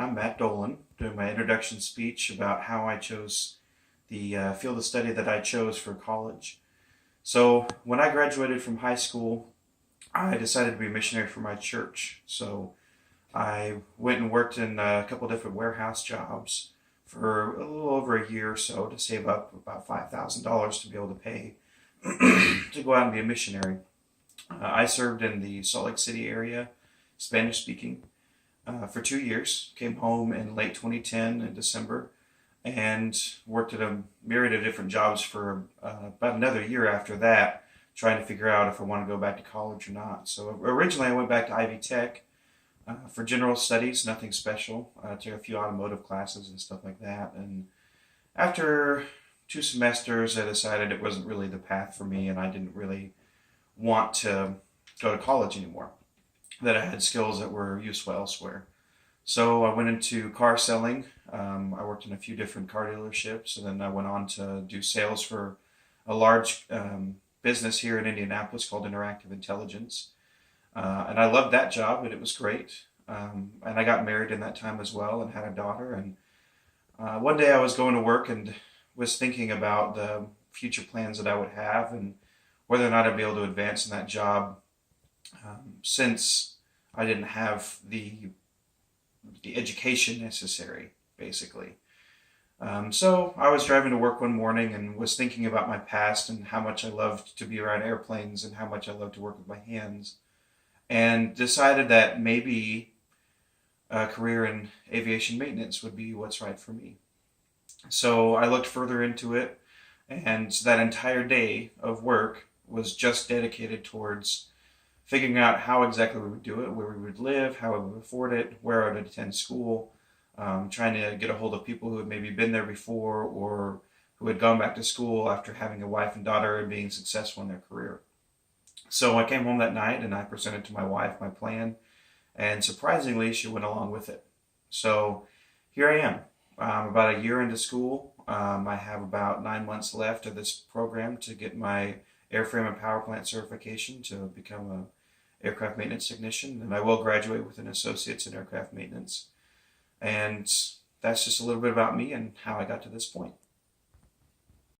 I'm Matt Dolan, doing my introduction speech about how I chose the field of study that I chose for college. So, when I graduated from high school, I decided to be a missionary for my church. So, I went and worked in a couple different warehouse jobs for a little over a year or so to save up about $5,000 to be able to pay to go out and be a missionary. I served in the Salt Lake City area, Spanish speaking, for 2 years. Came home in late 2010 in December and worked at a myriad of different jobs for about another year after that, trying to figure out if I want to go back to college or not. So originally I went back to Ivy Tech for general studies, nothing special. I took a few automotive classes and stuff like that. And after 2 semesters, I decided it wasn't really the path for me and I didn't really want to go to college anymore, that I had skills that were useful elsewhere. So I went into car selling. I worked in a few different car dealerships, and then I went on to do sales for a large business here in Indianapolis called Interactive Intelligence. And I loved that job, and it was great. And I got married in that time as well and had a daughter. And one day I was going to work and was thinking about the future plans that I would have and whether or not I'd be able to advance in that job, since I didn't have the education necessary, basically. So I was driving to work one morning and was thinking about my past and how much I loved to be around airplanes and how much I loved to work with my hands, and decided that maybe a career in aviation maintenance would be what's right for me. So I looked further into it, and that entire day of work was just dedicated towards figuring out how exactly we would do it, where we would live, how we would afford it, where I would attend school, trying to get a hold of people who had maybe been there before or who had gone back to school after having a wife and daughter and being successful in their career. So I came home that night and I presented to my wife my plan, and surprisingly, she went along with it. So here I am, about a year into school. I have about 9 months left of this program to get my airframe and power plant certification to become a aircraft maintenance technician, and I will graduate with an associate's in aircraft maintenance. And that's just a little bit about me and how I got to this point.